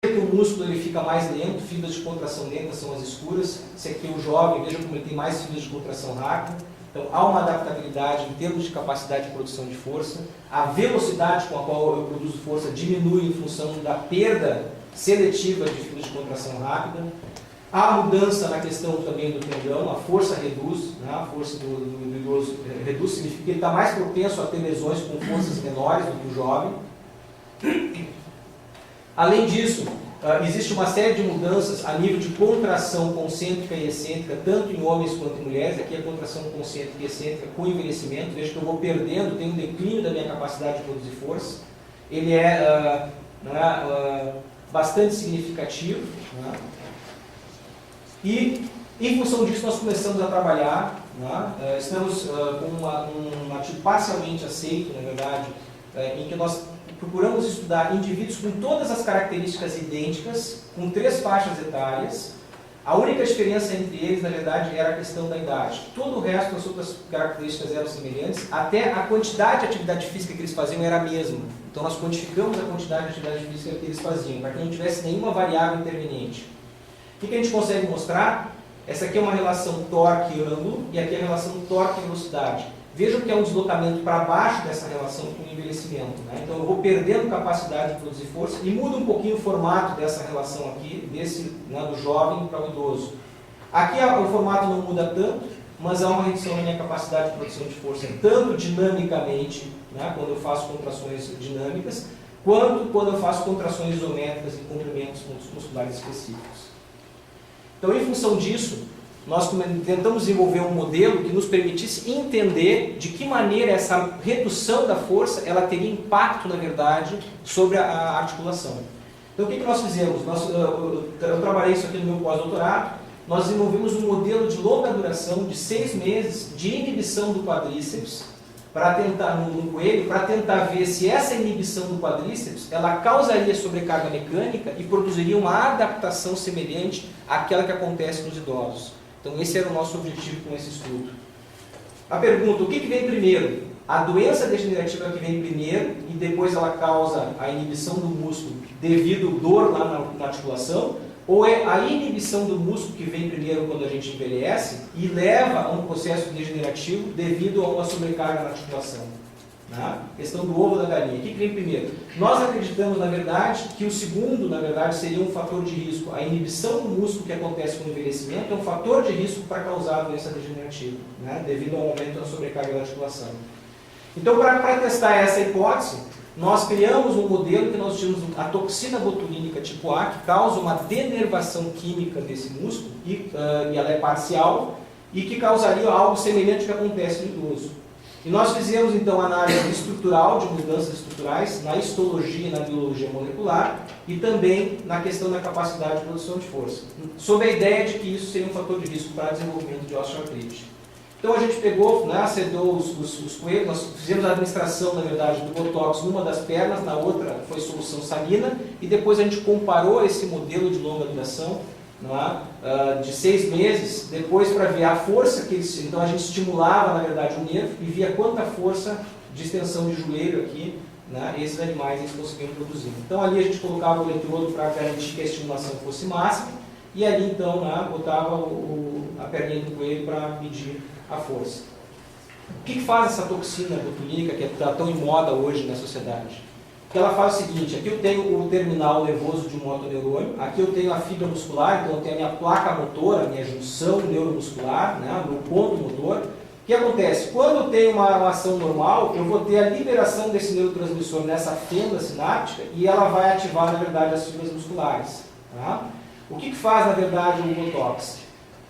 o músculo ele fica mais lento, fibras de contração lenta são as escuras. Esse aqui é o jovem, veja como ele tem mais fibras de contração rápida. Então há uma adaptabilidade em termos de capacidade de produção de força. A velocidade com a qual eu produzo força diminui em função da perda seletiva de fibras de contração rápida. Há mudança na questão também do tendão, a força reduz, né? A força do idoso reduz, significa que ele está mais propenso a ter lesões com forças menores do que o jovem. Além disso, existe uma série de mudanças a nível de contração concêntrica e excêntrica, tanto em homens quanto em mulheres. Aqui a contração concêntrica e excêntrica com envelhecimento. Veja que eu vou perdendo, tenho um declínio da minha capacidade de produzir força. Ele é bastante significativo. Né? E, em função disso, nós começamos a trabalhar. Né? Estamos com um artigo parcialmente aceito, na verdade, em que nós procuramos estudar indivíduos com todas as características idênticas, com 3 faixas etárias. A única diferença entre eles, na verdade, era a questão da idade. Todo o resto das outras características eram semelhantes, até a quantidade de atividade física que eles faziam era a mesma. Então nós quantificamos a quantidade de atividade física que eles faziam, para que não tivesse nenhuma variável interveniente. O que a gente consegue mostrar? Essa aqui é uma relação torque-ângulo e aqui é a relação torque-velocidade. Vejam que é um deslocamento para baixo dessa relação com o envelhecimento. Né? Então eu vou perdendo capacidade de produzir força e muda um pouquinho o formato dessa relação aqui, do jovem para o idoso. Aqui o formato não muda tanto, mas há uma redução na minha capacidade de produção de força, tanto dinamicamente, né, quando eu faço contrações dinâmicas, quanto quando eu faço contrações isométricas em comprimentos musculares específicos. Então, em função disso, nós tentamos desenvolver um modelo que nos permitisse entender de que maneira essa redução da força ela teria impacto, na verdade, sobre a articulação. Então, o que nós fizemos? Eu trabalhei isso aqui no meu pós-doutorado. Nós desenvolvemos um modelo de longa duração de 6 meses de inibição do quadríceps para tentar, no coelho, para tentar ver se essa inibição do quadríceps ela causaria sobrecarga mecânica e produziria uma adaptação semelhante àquela que acontece nos idosos. Então esse era o nosso objetivo com esse estudo. A pergunta, o que vem primeiro? A doença degenerativa que vem primeiro e depois ela causa a inibição do músculo devido à dor lá na articulação? Ou é a inibição do músculo que vem primeiro quando a gente envelhece e leva a um processo degenerativo devido a uma sobrecarga na articulação? Né? Questão do ovo da galinha. O que vem primeiro? Nós acreditamos, na verdade, que o segundo, na verdade, seria um fator de risco. A inibição do músculo que acontece com o envelhecimento é um fator de risco para causar a doença degenerativa, né? Devido ao aumento da sobrecarga da articulação. Então, para testar essa hipótese, nós criamos um modelo que nós tínhamos a toxina botulínica tipo A, que causa uma denervação química desse músculo, e ela é parcial, e que causaria algo semelhante ao que acontece no idoso. E nós fizemos, então, análise estrutural, de mudanças estruturais, na histologia e na biologia molecular, e também na questão da capacidade de produção de força, sob a ideia de que isso seria um fator de risco para desenvolvimento de osteoartrite. Então a gente pegou, né, acedou os coelhos, nós fizemos a administração, na verdade, do botox numa das pernas, na outra foi solução salina, e depois a gente comparou esse modelo de longa duração, de 6 meses, depois para ver a força que eles... Então a gente estimulava, na verdade, o nervo e via quanta força de extensão de joelho aqui, né, esses animais eles conseguiam produzir. Então ali a gente colocava o eletrodo para garantir que a estimulação fosse máxima, e ali então, né, botava a perninha do coelho para medir a força. O que faz essa toxina botulínica que está tão em moda hoje na sociedade? Que ela faz o seguinte, aqui eu tenho o terminal nervoso de um motoneurônio, aqui eu tenho a fibra muscular, então eu tenho a minha placa motora, a minha junção neuromuscular, né, o meu ponto motor. O que acontece? Quando eu tenho uma ação normal, eu vou ter a liberação desse neurotransmissor nessa fenda sináptica e ela vai ativar, na verdade, as fibras musculares. Tá? O que faz, na verdade, o Botox?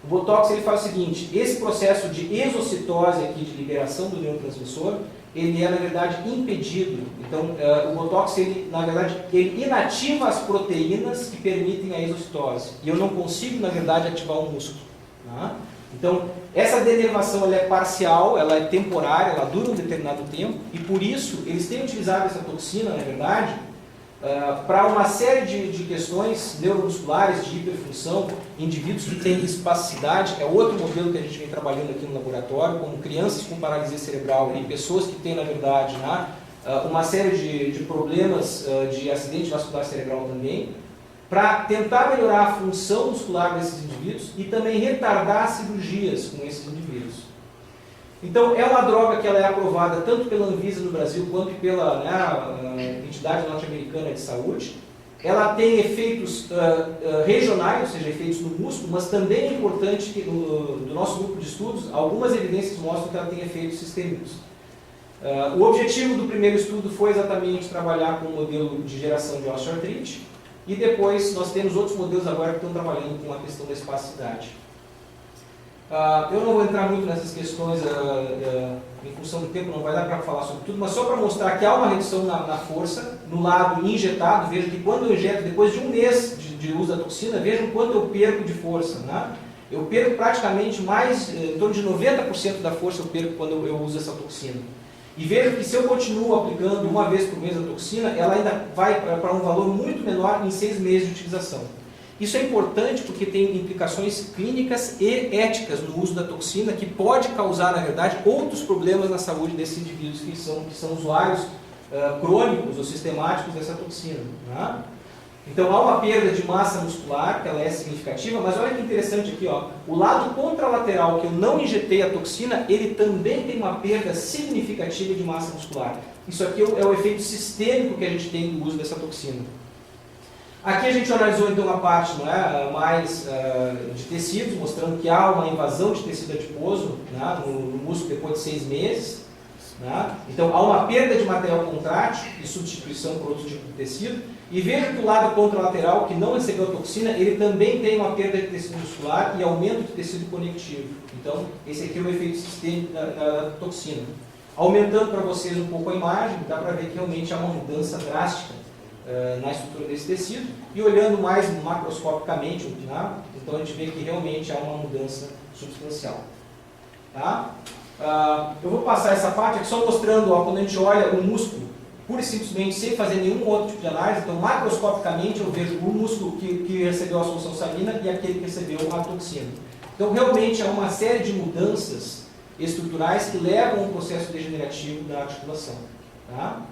O Botox ele faz o seguinte, esse processo de exocitose aqui, de liberação do neurotransmissor, ele é, na verdade, impedido. Então, o Botox, ele, na verdade, ele inativa as proteínas que permitem a exocitose. E eu não consigo, na verdade, ativar o músculo. Tá? Então, essa denervação ela é parcial, ela é temporária, ela dura um determinado tempo, e por isso eles têm utilizado essa toxina, na verdade, para uma série de questões neuromusculares de hiperfunção, indivíduos que têm espasticidade, é outro modelo que a gente vem trabalhando aqui no laboratório, como crianças com paralisia cerebral e pessoas que têm, na verdade, uma série de problemas de acidente vascular cerebral também, para tentar melhorar a função muscular desses indivíduos e também retardar cirurgias com esses indivíduos. Então, é uma droga que ela é aprovada tanto pela Anvisa no Brasil quanto pela entidade norte-americana de saúde. Ela tem efeitos regionais, ou seja, efeitos no músculo, mas também é importante que do nosso grupo de estudos, algumas evidências mostram que ela tem efeitos sistêmicos. O objetivo do primeiro estudo foi exatamente trabalhar com o modelo de geração de osteoartrite, e depois nós temos outros modelos agora que estão trabalhando com a questão da espasticidade. Eu não vou entrar muito nessas questões, em função do tempo, não vai dar para falar sobre tudo, mas só para mostrar que há uma redução na força, no lado injetado. Veja que quando eu injeto, depois de um mês de uso da toxina, vejam quanto eu perco de força. Né? Eu perco praticamente mais, em torno de 90% da força eu perco quando eu uso essa toxina. E veja que se eu continuo aplicando uma vez por mês a toxina, ela ainda vai para um valor muito menor em 6 meses de utilização. Isso é importante porque tem implicações clínicas e éticas no uso da toxina que pode causar, na verdade, outros problemas na saúde desses indivíduos que são usuários crônicos ou sistemáticos dessa toxina. Né? Então há uma perda de massa muscular, que ela é significativa, mas olha que interessante aqui, ó, o lado contralateral que eu não injetei a toxina, ele também tem uma perda significativa de massa muscular. Isso aqui é o efeito sistêmico que a gente tem do uso dessa toxina. Aqui a gente analisou então a parte mais de tecidos, mostrando que há uma invasão de tecido adiposo, né, no músculo depois de 6 meses. Né? Então há uma perda de material contrátil e substituição por outro tipo de tecido. E veja que o lado contralateral, que não recebeu a toxina, ele também tem uma perda de tecido muscular e aumento de tecido conectivo. Então esse aqui é o efeito sistêmico da toxina. Aumentando para vocês um pouco a imagem, dá para ver que realmente há uma mudança drástica na estrutura desse tecido, e olhando mais macroscopicamente, né, então a gente vê que realmente há uma mudança substancial. Tá? Eu vou passar essa parte aqui só mostrando, ó, quando a gente olha o músculo, pura e simplesmente sem fazer nenhum outro tipo de análise, então macroscopicamente eu vejo o músculo que recebeu a solução salina e aquele que recebeu a toxina. Então realmente há uma série de mudanças estruturais que levam ao processo degenerativo da articulação. Tá?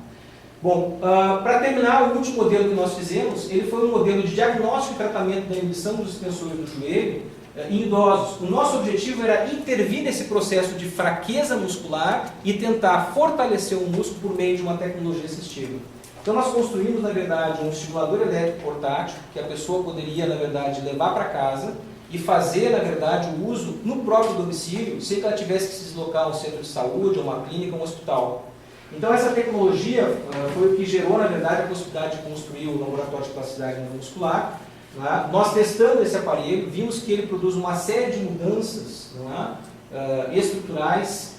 Bom, para terminar, o último modelo que nós fizemos, ele foi um modelo de diagnóstico e tratamento da inibição dos extensores do joelho em idosos. O nosso objetivo era intervir nesse processo de fraqueza muscular e tentar fortalecer o músculo por meio de uma tecnologia assistiva. Então nós construímos, na verdade, um estimulador elétrico portátil que a pessoa poderia, na verdade, levar para casa e fazer, na verdade, o uso no próprio domicílio, sem que ela tivesse que se deslocar a um centro de saúde, a uma clínica, a um hospital. Então essa tecnologia foi o que gerou, na verdade, a possibilidade de construir o laboratório de plasticidade neuromuscular. Né? Nós testando esse aparelho, vimos que ele produz uma série de mudanças, estruturais,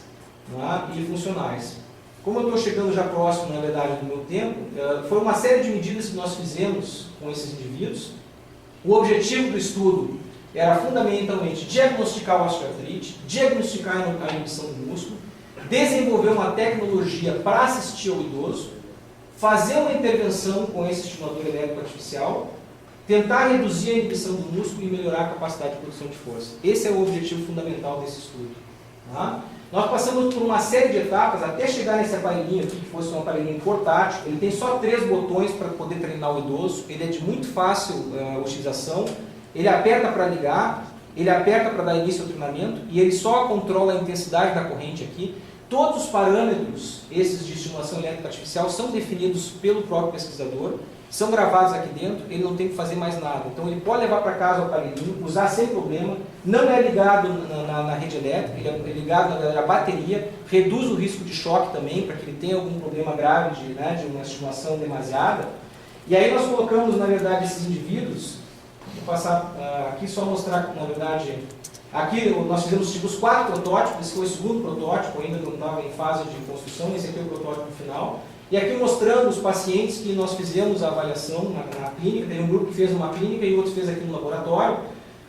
e funcionais. Como eu estou chegando já próximo, na verdade, do meu tempo, foi uma série de medidas que nós fizemos com esses indivíduos. O objetivo do estudo era fundamentalmente diagnosticar a osteoartrite, diagnosticar a inibição do músculo, desenvolver uma tecnologia para assistir ao idoso, fazer uma intervenção com esse estimulador elétrico artificial, tentar reduzir a inibição do músculo e melhorar a capacidade de produção de força. Esse é o objetivo fundamental desse estudo. Tá? Nós passamos por uma série de etapas até chegar nesse aparelhinho aqui, que fosse um aparelhinho portátil. Ele tem só 3 botões para poder treinar o idoso, ele é de muito fácil utilização, ele aperta para ligar, ele aperta para dar início ao treinamento e ele só controla a intensidade da corrente aqui. Todos os parâmetros, esses de estimulação elétrica artificial, são definidos pelo próprio pesquisador, são gravados aqui dentro, ele não tem que fazer mais nada. Então ele pode levar para casa o aparelhinho, usar sem problema, não é ligado na rede elétrica, ele é ligado na bateria, reduz o risco de choque também, para que ele tenha algum problema grave de uma estimulação demasiada. E aí nós colocamos, na verdade, esses indivíduos, vou passar aqui só mostrar, na verdade, aqui nós fizemos os 4 protótipos, esse foi o segundo protótipo, ainda não estava em fase de construção, esse aqui é o protótipo final. E aqui mostrando os pacientes que nós fizemos a avaliação na clínica, tem um grupo que fez uma clínica e outro fez aqui no laboratório.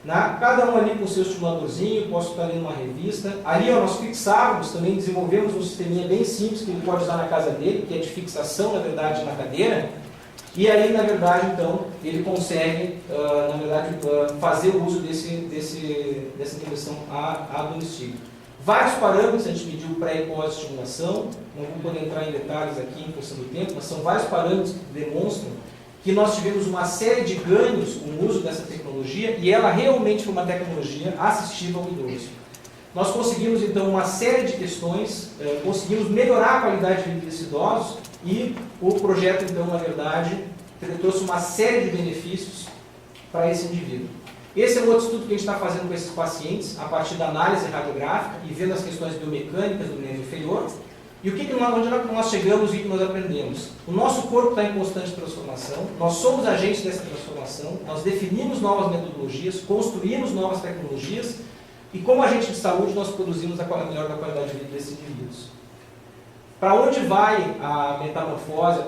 Cada um ali com o seu estimuladorzinho, posso estar lendo uma revista. Ali nós fixávamos, também desenvolvemos um sisteminha bem simples que ele pode usar na casa dele, que é de fixação, na verdade, na cadeira. E aí, na verdade, então, ele consegue, na verdade, fazer o uso dessa intervenção a domicílio. Vários parâmetros, a gente mediu pré e pós-estimulação, não vou poder entrar em detalhes aqui em função do tempo, mas são vários parâmetros que demonstram que nós tivemos uma série de ganhos com o uso dessa tecnologia e ela realmente foi uma tecnologia assistiva ao idoso. Nós conseguimos, então, uma série de questões, conseguimos melhorar a qualidade de vida desses idosos e o projeto, então, na verdade, trouxe uma série de benefícios para esse indivíduo. Esse é um outro estudo que a gente está fazendo com esses pacientes, a partir da análise radiográfica e vendo as questões biomecânicas do membro inferior. E onde nós chegamos e o que nós aprendemos? O nosso corpo está em constante transformação, nós somos agentes dessa transformação, nós definimos novas metodologias, construímos novas tecnologias e, como agente de saúde, nós produzimos a melhora da qualidade de vida desses indivíduos. Para onde vai a metamorfose,